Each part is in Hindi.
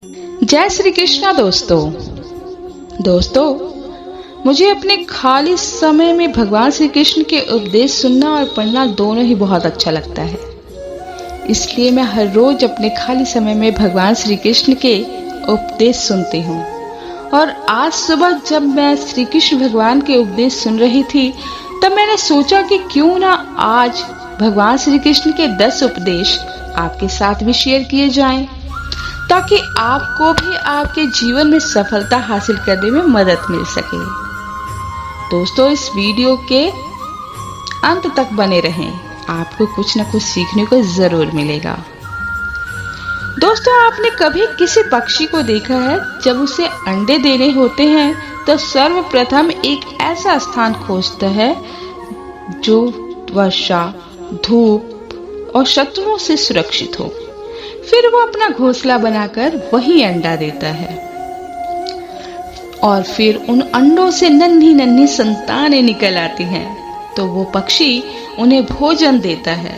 जय श्री कृष्णा दोस्तों, मुझे अपने खाली समय में भगवान श्री कृष्ण के उपदेश सुनना और पढ़ना दोनों ही बहुत अच्छा लगता है। इसलिए मैं हर रोज अपने खाली समय में भगवान श्री कृष्ण के उपदेश सुनती हूँ। और आज सुबह जब मैं श्री कृष्ण भगवान के उपदेश सुन रही थी तब मैंने सोचा कि क्यों ना आज भगवान श्री कृष्ण के 10 उपदेश आपके साथ भी शेयर किए जाएं, ताकि आपको भी आपके जीवन में सफलता हासिल करने में मदद मिल सके। दोस्तों, इस वीडियो के अंत तक बने रहें, आपको कुछ न कुछ सीखने को जरूर मिलेगा। दोस्तों, आपने कभी किसी पक्षी को देखा है जब उसे अंडे देने होते हैं तो सर्वप्रथम एक ऐसा स्थान खोजता है जो वर्षा, धूप और शत्रुओं से सुरक्षित हो। फिर वो अपना घोंसला बनाकर वही अंडा देता है और फिर उन अंडों से नन्ही नन्ही संतानें निकल आती हैं, तो वो पक्षी उन्हें भोजन देता है,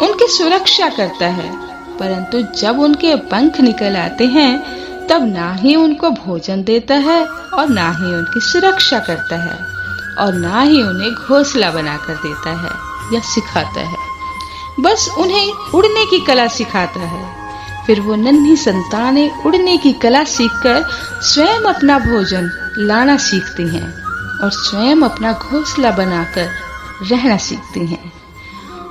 उनकी सुरक्षा करता है। परंतु जब उनके पंख निकल आते हैं तब ना ही उनको भोजन देता है और ना ही उनकी सुरक्षा करता है और ना ही उन्हें घोंसला बनाकर देता है या सिखाता है। बस उन्हें उड़ने की कला सिखाता है। फिर वो नन्ही संतानें उड़ने की कला सीखकर स्वयं अपना भोजन लाना सीखती हैं और स्वयं अपना घोंसला बनाकर रहना सीखती हैं।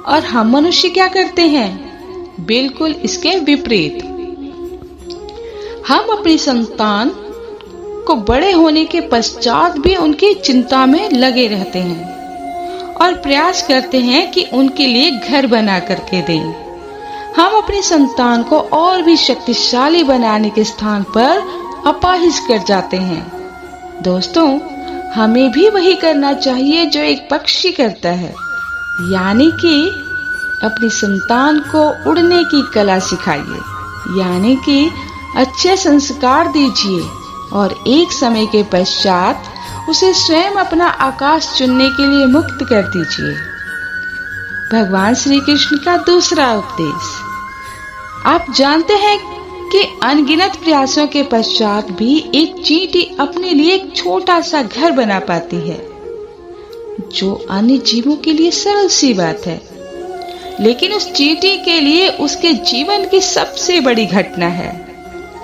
और हम मनुष्य क्या करते हैं? बिल्कुल इसके विपरीत। हम अपनी संतान को बड़े होने के पश्चात भी उनकी चिंता में लगे रहते हैं और प्रयास करते हैं कि उनके लिए घर बना करके दें। हम अपनी संतान को और भी शक्तिशाली बनाने के स्थान पर अपाहिज कर जाते हैं। दोस्तों, हमें भी वही करना चाहिए जो एक पक्षी करता है, यानी कि अपनी संतान को उड़ने की कला सिखाइए, यानी कि अच्छे संस्कार दीजिए और एक समय के पश्चात उसे स्वयं अपना आकाश चुनने के लिए मुक्त कर दीजिए। भगवान श्री कृष्ण का दूसरा उपदेश। आप जानते हैं कि अनगिनत प्रयासों के पश्चात भी एक चींटी अपने लिए एक छोटा सा घर बना पाती है, जो अन्य जीवों के लिए सरल सी बात है, लेकिन उस चींटी के लिए उसके जीवन की सबसे बड़ी घटना है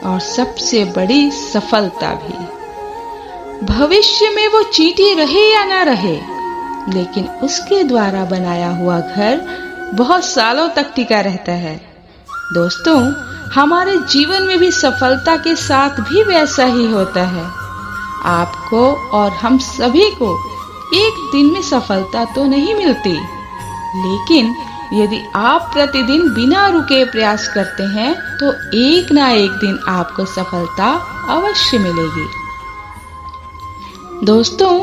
और सबसे बड़ी सफलता भी। भविष्य में वो चींटी रहे या ना रहे, लेकिन उसके द्वारा बनाया हुआ घर बहुत सालों तक टिका रहता है। दोस्तों, हमारे जीवन में भी सफलता के साथ भी वैसा ही होता है। आपको और हम सभी को एक दिन में सफलता तो नहीं मिलती, लेकिन यदि आप प्रतिदिन बिना रुके प्रयास करते हैं तो एक ना एक दिन आपको सफलता अवश्य मिलेगी। दोस्तों,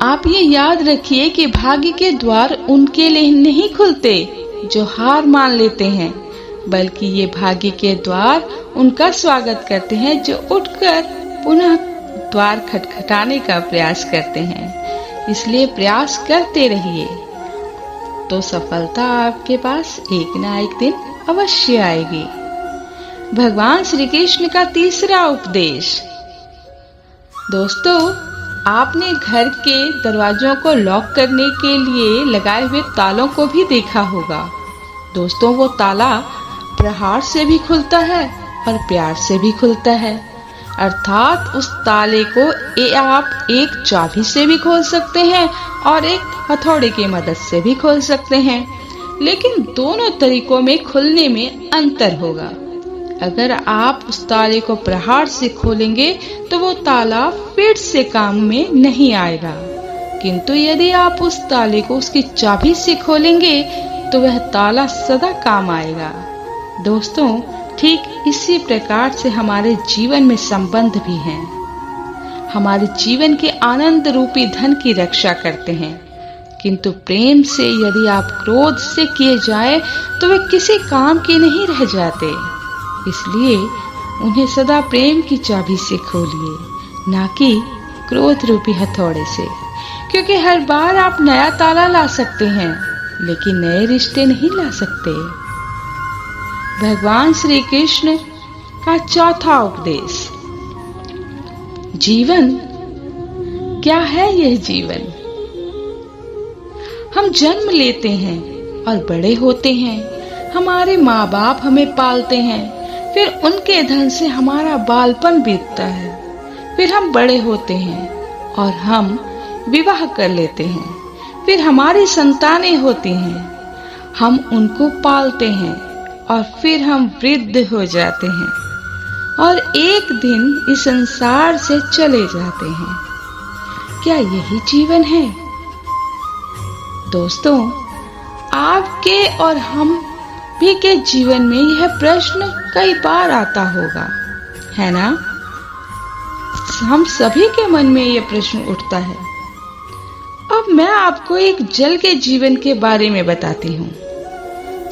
आप ये याद रखिए कि भाग्य के द्वार उनके लिए नहीं खुलते जो हार मान लेते हैं, बल्कि ये भाग्य के द्वार उनका स्वागत करते हैं जो उठकर पुनः द्वार खटखटाने का प्रयास करते हैं। इसलिए प्रयास करते रहिए तो सफलता आपके पास एक ना एक दिन अवश्य आएगी। भगवान श्री कृष्ण का तीसरा उपदेश। दोस्तों, आपने घर के दरवाजों को लॉक करने के लिए लगाए हुए तालों को भी देखा होगा। दोस्तों, वो ताला प्रहार से भी खुलता है और प्यार से भी खुलता है, अर्थात उस ताले को आप एक चाबी से भी खोल सकते हैं और एक हथौड़े की मदद से भी खोल सकते हैं, लेकिन दोनों तरीकों में खुलने में अंतर होगा। अगर आप उस ताले को प्रहार से खोलेंगे तो वो ताला फिर से काम में नहीं आएगा, किंतु यदि आप उस ताले को उसकी चाबी से खोलेंगे तो वह ताला सदा काम आएगा। दोस्तों, ठीक इसी प्रकार से हमारे जीवन में संबंध भी हैं। हमारे जीवन के आनंद रूपी धन की रक्षा करते हैं, किंतु प्रेम से यदि आप क्रोध से किए जाए तो वे किसी काम के नहीं रह जाते। इसलिए उन्हें सदा प्रेम की चाबी से खोलिए, ना कि क्रोध रूपी हथौड़े से, क्योंकि हर बार आप नया ताला ला सकते हैं लेकिन नए रिश्ते नहीं ला सकते। भगवान श्री कृष्ण का चौथा उपदेश। जीवन क्या है? यह जीवन, हम जन्म लेते हैं और बड़े होते हैं। हमारे माँ बाप हमें पालते हैं, फिर उनके धन से हमारा बालपन बीतता है। फिर हम बड़े होते हैं और हम विवाह कर लेते हैं। फिर हमारी संतानें होती हैं, हम उनको पालते हैं और फिर हम वृद्ध हो जाते हैं और एक दिन इस संसार से चले जाते हैं। क्या यही जीवन है? दोस्तों, आपके और हम भी के जीवन में यह प्रश्न कई बार आता होगा, है ना? हम सभी के मन में यह प्रश्न उठता है। अब मैं आपको एक जल के जीवन के बारे में बताती हूँ।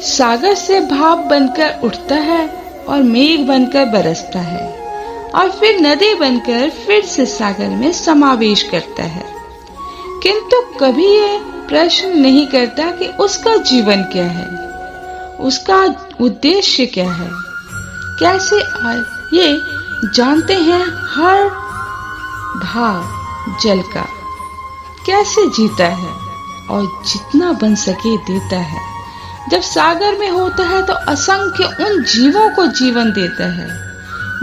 सागर से भाप बनकर उठता है और मेघ बनकर बरसता है और फिर नदी बनकर फिर से सागर में समावेश करता है, किंतु कभी ये प्रश्न नहीं करता कि उसका जीवन क्या है, उसका उद्देश्य क्या है। कैसे ये जानते हैं हर भाग जल का कैसे जीता है और जितना बन सके देता है। जब सागर में होता है तो असंख्य उन जीवों को जीवन देता है।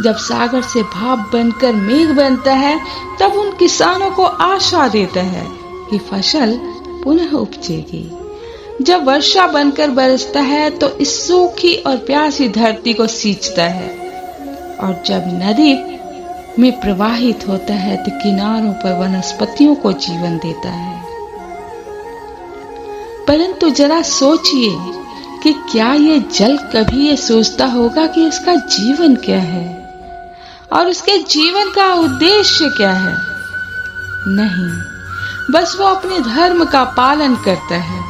जब सागर से भाप बनकर मेघ बनता है तब उन किसानों को आशा देता है कि फसल पुनः उपजेगी। जब वर्षा बनकर बरसता है तो इस सूखी और प्यासी धरती को सींचता है और जब नदी में प्रवाहित होता है तो किनारों पर वनस्पतियों को जीवन देता है। परंतु जरा सोचिए कि क्या ये जल कभी ये सोचता होगा कि इसका जीवन क्या है और उसके जीवन का उद्देश्य क्या है? नहीं, बस वो अपने धर्म का पालन करता है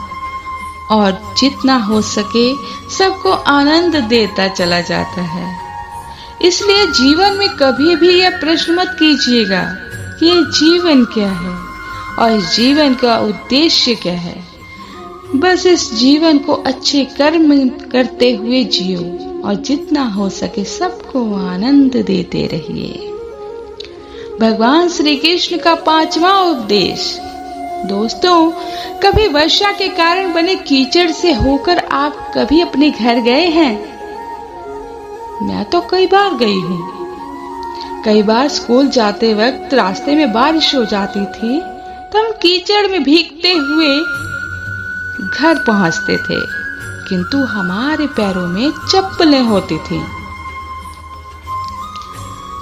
और जितना हो सके सबको आनंद देता चला जाता है। इसलिए जीवन में कभी भी यह प्रश्न मत कीजिएगा कि ये जीवन क्या है और इस जीवन का उद्देश्य क्या है। बस इस जीवन को अच्छे कर्म करते हुए जियो और जितना हो सके सबको आनंद देते रहिए। भगवान श्री कृष्ण का 5वां उपदेश। दोस्तों, कभी वर्षा के कारण बने कीचड़ से होकर आप कभी अपने घर गए हैं? मैं तो कई बार गई हूँ। कई बार स्कूल जाते वक्त रास्ते में बारिश हो जाती थी तो हम कीचड़ में भीगते हुए घर पहुंचते थे, किंतु हमारे पैरों में चप्पलें होती थी।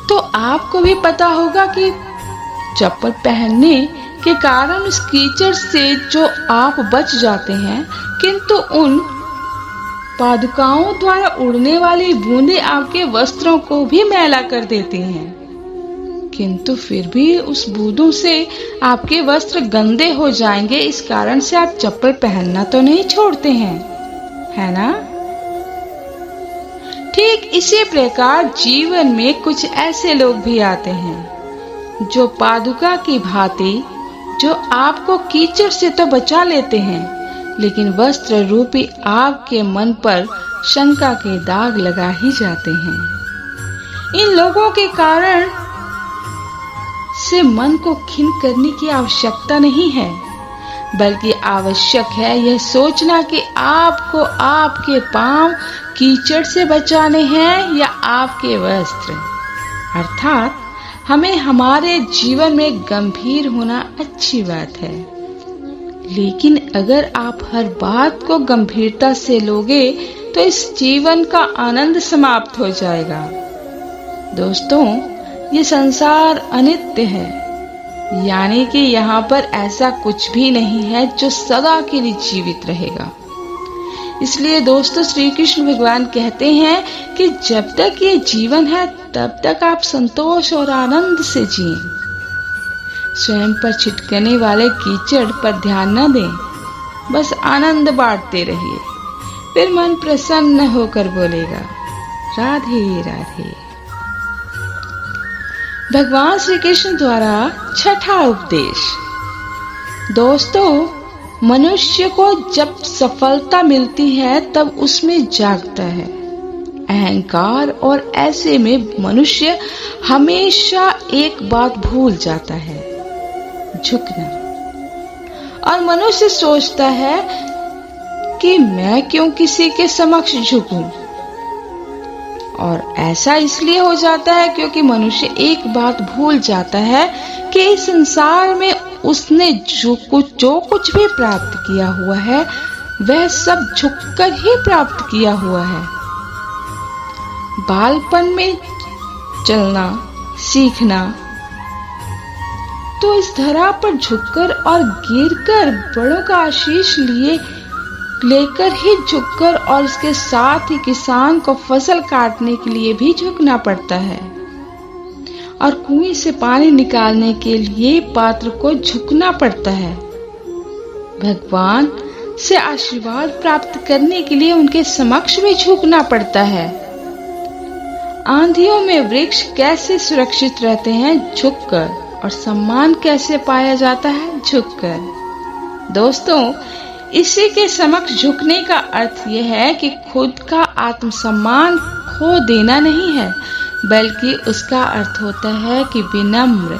तो आपको भी पता होगा कि चप्पल पहनने के कारण उस कीचड़ से जो आप बच जाते हैं, किंतु उन पादुकाओं द्वारा उड़ने वाली बूंदें आपके वस्त्रों को भी मैला कर देती हैं। किंतु फिर भी उस बूंदों से आपके वस्त्र गंदे हो जाएंगे, इस कारण से आप चप्पल पहनना तो नहीं छोड़ते हैं, है ना? ठीक इसी प्रकार जीवन में कुछ ऐसे लोग भी आते हैं जो पादुका की भांति जो आपको कीचड़ से तो बचा लेते हैं, लेकिन वस्त्र रूपी आपके मन पर शंका के दाग लगा ही जाते हैं। इन लोगों के कारण से मन को खिन्न करने की आवश्यकता नहीं है, बल्कि आवश्यक है यह सोचना कि आपको आपके पांव कीचड़ से बचाने हैं या आपके वस्त्र। अर्थात हमें हमारे जीवन में गंभीर होना अच्छी बात है, लेकिन अगर आप हर बात को गंभीरता से लोगे तो इस जीवन का आनंद समाप्त हो जाएगा। दोस्तों, ये संसार अनित्य है, यानी कि यहाँ पर ऐसा कुछ भी नहीं है जो सदा के लिए जीवित रहेगा। इसलिए दोस्तों, श्री कृष्ण भगवान कहते हैं कि जब तक ये जीवन है तब तक आप संतोष और आनंद से जिएं। स्वयं पर छिटकने वाले कीचड़ पर ध्यान न दें, बस आनंद बांटते रहिए। फिर मन प्रसन्न होकर बोलेगा, राधे राधे। भगवान श्री कृष्ण द्वारा 6ठा उपदेश। दोस्तों, मनुष्य को जब सफलता मिलती है तब उसमें जागता है, अहंकार, और ऐसे में मनुष्य हमेशा एक बात भूल जाता है, झुकना। और मनुष्य सोचता है कि मैं क्यों किसी के समक्ष झुकूं। और ऐसा इसलिए हो जाता है क्योंकि मनुष्य एक बात भूल जाता है कि इस संसार में उसने जो कुछ भी प्राप्त किया हुआ है वह सब झुककर ही प्राप्त किया हुआ है। बालपन में चलना सीखना तो इस धरा पर झुककर और गिरकर बड़ों का आशीष लेकर ही झुककर, और इसके साथ ही किसान को फसल काटने के लिए भी झुकना पड़ता है, और कुएं से पानी निकालने के लिए पात्र को झुकना पड़ता है। भगवान से आशीर्वाद प्राप्त करने के लिए उनके समक्ष भी झुकना पड़ता है। आंधियों में वृक्ष कैसे सुरक्षित रहते हैं? झुककर। और सम्मान कैसे पाया जाता है? झुककर। दोस्तों, इसी के समक्ष झुकने का अर्थ यह है कि खुद का आत्मसम्मान खो देना नहीं है, बल्कि उसका अर्थ होता है कि विनम्र।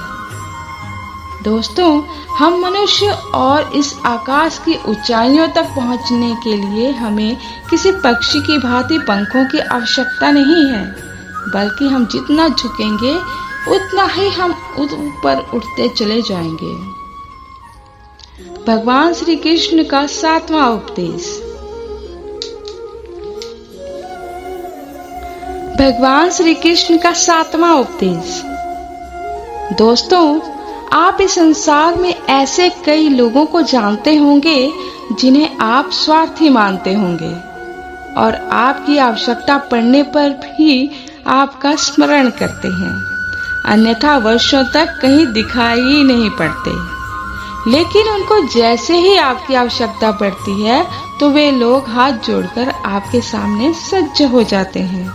दोस्तों, हम मनुष्य और इस आकाश की ऊंचाइयों तक पहुंचने के लिए हमें किसी पक्षी की भांति पंखों की आवश्यकता नहीं है, बल्कि हम जितना झुकेंगे उतना ही हम ऊपर उठते चले जाएंगे। भगवान श्री कृष्ण का 7वां उपदेश। भगवान श्री कृष्ण का 7वां उपदेश। दोस्तों, आप इस संसार में ऐसे कई लोगों को जानते होंगे जिन्हें आप स्वार्थी मानते होंगे, और आपकी आवश्यकता पड़ने पर भी आपका स्मरण करते हैं, अन्यथा वर्षों तक कहीं दिखाई ही नहीं पड़ते। लेकिन उनको जैसे ही आपकी आवश्यकता पड़ती है तो वे लोग हाथ जोड़कर आपके सामने सज्ज हो जाते हैं।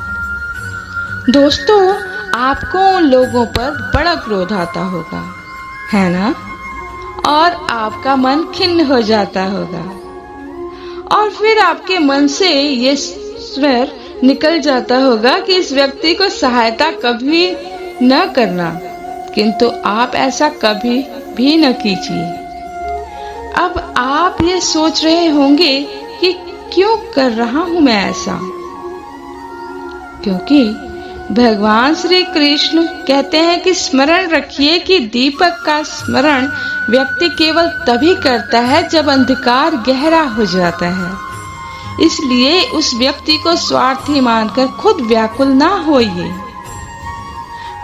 दोस्तों, आपको उन लोगों पर बड़ा क्रोध आता होगा, है ना? और आपका मन खिन्न हो जाता होगा, और फिर आपके मन से ये स्वर निकल जाता होगा कि इस व्यक्ति को सहायता कभी न करना, किंतु आप ऐसा कभी भी न कीजिए। अब आप ये सोच रहे होंगे कि क्यों कर रहा हूं मैं ऐसा? क्योंकि भगवान श्री कृष्ण कहते हैं कि स्मरण रखिए कि दीपक का स्मरण व्यक्ति केवल तभी करता है जब अंधकार गहरा हो जाता है। इसलिए उस व्यक्ति को स्वार्थी मानकर खुद व्याकुल ना होइए,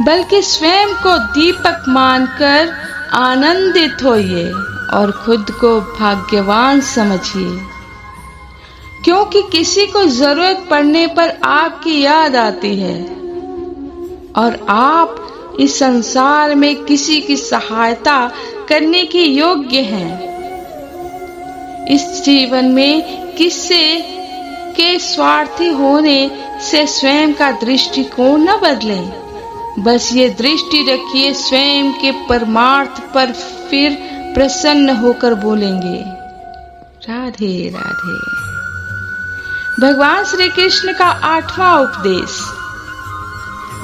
बल्कि स्वयं को दीपक मानकर आनंदित होइए और खुद को भाग्यवान समझिए, क्योंकि किसी को जरूरत पड़ने पर आपकी याद आती है और आप इस संसार में किसी की सहायता करने के योग्य हैं। इस जीवन में किसी के स्वार्थी होने से स्वयं का दृष्टिकोण न बदलें, बस ये दृष्टि रखिए स्वयं के परमार्थ पर, फिर प्रसन्न होकर बोलेंगे राधे राधे। भगवान श्री कृष्ण का 8वां उपदेश।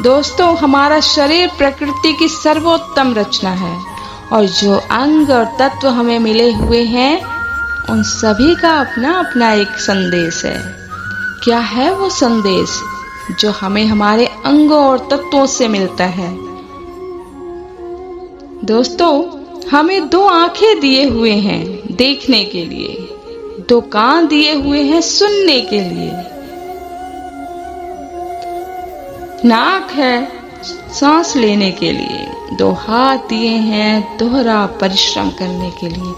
दोस्तों, हमारा शरीर प्रकृति की सर्वोत्तम रचना है, और जो अंग और तत्व हमें मिले हुए हैं उन सभी का अपना अपना एक संदेश है। क्या है वो संदेश जो हमें हमारे अंगों और तत्वों से मिलता है? दोस्तों, हमें 2 आंखें दिए हुए हैं देखने के लिए, 2 कान दिए हुए हैं सुनने के लिए, नाक है सांस लेने के लिए, 2 हाथ दिए हैं दोहरा परिश्रम करने के लिए,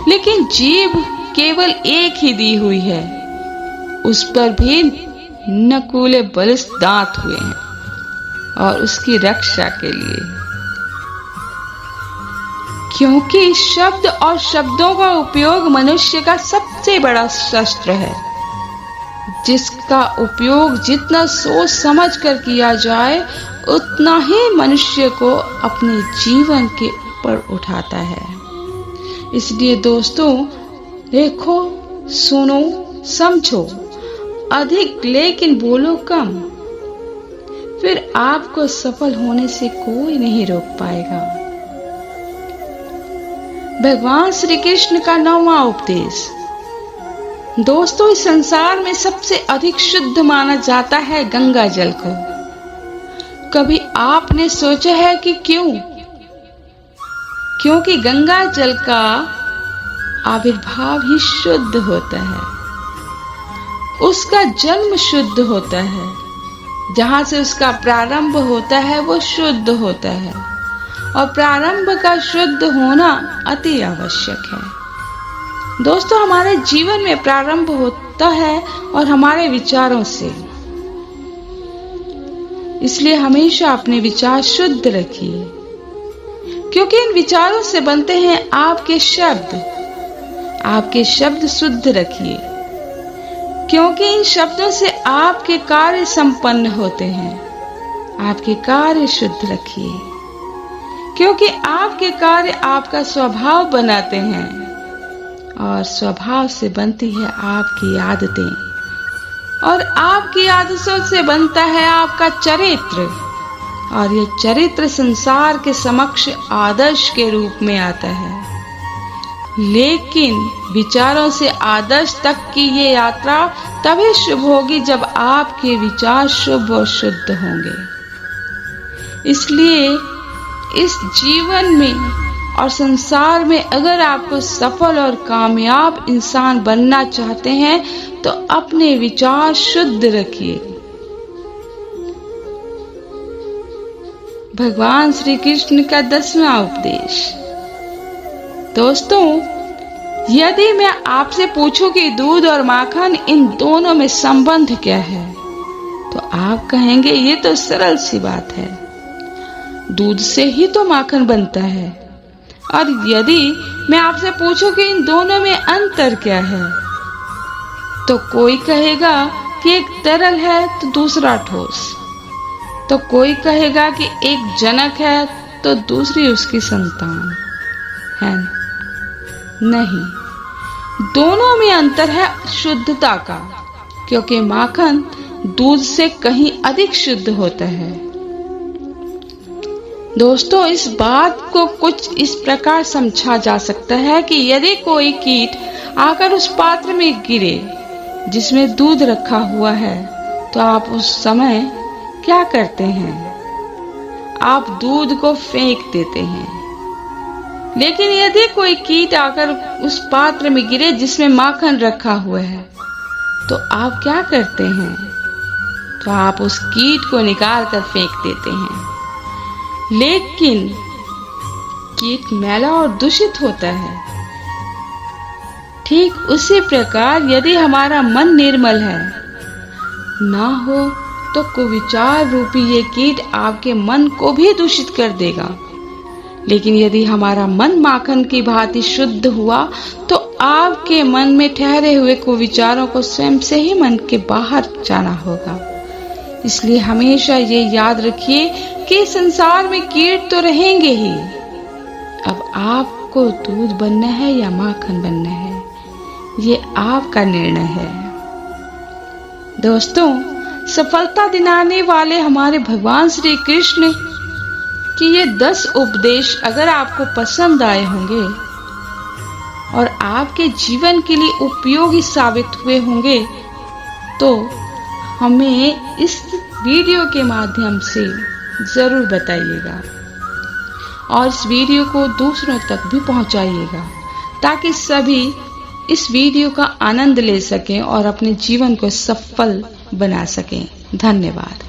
लेकिन जीभ केवल एक ही दी हुई है, उस पर भी नकूले बलिष्ठ दांत हुए हैं और उसकी रक्षा के लिए, क्योंकि शब्द और शब्दों का उपयोग मनुष्य का सबसे बड़ा शस्त्र है, जिसका उपयोग जितना सोच समझ कर किया जाए उतना ही मनुष्य को अपने जीवन के ऊपर उठाता है। इसलिए दोस्तों, देखो, सुनो, समझो अधिक, लेकिन बोलो कम। फिर आपको सफल होने से कोई नहीं रोक पाएगा। भगवान श्री कृष्ण का 9वां उपदेश। दोस्तों, इस संसार में सबसे अधिक शुद्ध माना जाता है गंगा जल को। कभी आपने सोचा है कि क्यों? क्योंकि गंगा जल का आविर्भाव ही शुद्ध होता है, उसका जन्म शुद्ध होता है, जहां से उसका प्रारंभ होता है वो शुद्ध होता है, और प्रारंभ का शुद्ध होना अति आवश्यक है। दोस्तों, हमारे जीवन में प्रारंभ होता है और हमारे विचारों से, इसलिए हमेशा अपने विचार शुद्ध रखिए, क्योंकि इन विचारों से बनते हैं आपके शब्द। आपके शब्द शुद्ध रखिए, क्योंकि इन शब्दों से आपके कार्य संपन्न होते हैं। आपके कार्य शुद्ध रखिए, क्योंकि आपके कार्य आपका स्वभाव बनाते हैं, और स्वभाव से बनती है आपकी आदतें, और आपकी आदतों से बनता है आपका चरित्र, और ये चरित्र संसार के समक्ष आदर्श के रूप में आता है। लेकिन विचारों से आदर्श तक की ये यात्रा तभी शुभ होगी जब आपके विचार शुभ और शुद्ध होंगे। इसलिए इस जीवन में और संसार में अगर आपको सफल और कामयाब इंसान बनना चाहते हैं तो अपने विचार शुद्ध रखिए। भगवान श्री कृष्ण का 10वां उपदेश। दोस्तों, यदि मैं आपसे पूछूं कि दूध और माखन इन दोनों में संबंध क्या है, तो आप कहेंगे ये तो सरल सी बात है, दूध से ही तो माखन बनता है। और यदि मैं आपसे पूछूं कि इन दोनों में अंतर क्या है, तो कोई कहेगा कि एक तरल है तो दूसरा ठोस, तो कोई कहेगा कि एक जनक है तो दूसरी उसकी संतान है। नहीं, दोनों में अंतर है शुद्धता का, क्योंकि माखन दूध से कहीं अधिक शुद्ध होता है। दोस्तों, इस बात को कुछ इस प्रकार समझा जा सकता है कि यदि कोई कीट आकर उस पात्र में गिरे जिसमें दूध रखा हुआ है, तो आप उस समय क्या करते हैं? आप दूध को फेंक देते हैं। लेकिन यदि कोई कीट आकर उस पात्र में गिरे जिसमें माखन रखा हुआ है, तो आप क्या करते हैं? तो आप उस कीट को निकाल कर फेंक देते हैं। लेकिन कीट मैला और दूषित होता है। ठीक उसी प्रकार यदि हमारा मन निर्मल है ना हो, तो कुविचार रूपी ये कीट आपके मन को भी दूषित कर देगा। लेकिन यदि हमारा मन माखन की भांति शुद्ध हुआ, तो आपके मन में ठहरे हुए कुविचारों को स्वयं से ही मन के बाहर जाना होगा। इसलिए हमेशा ये याद रखिए कि संसार में कीट तो रहेंगे ही। अब आपको दूध बनना है या माखन बनना है, ये आपका निर्णय है। दोस्तों, सफलता दिलाने वाले हमारे भगवान श्री कृष्ण कि ये 10 उपदेश अगर आपको पसंद आए होंगे और आपके जीवन के लिए उपयोगी साबित हुए होंगे, तो हमें इस वीडियो के माध्यम से जरूर बताइएगा और इस वीडियो को दूसरों तक भी पहुंचाइएगा, ताकि सभी इस वीडियो का आनंद ले सकें और अपने जीवन को सफल बना सकें। धन्यवाद।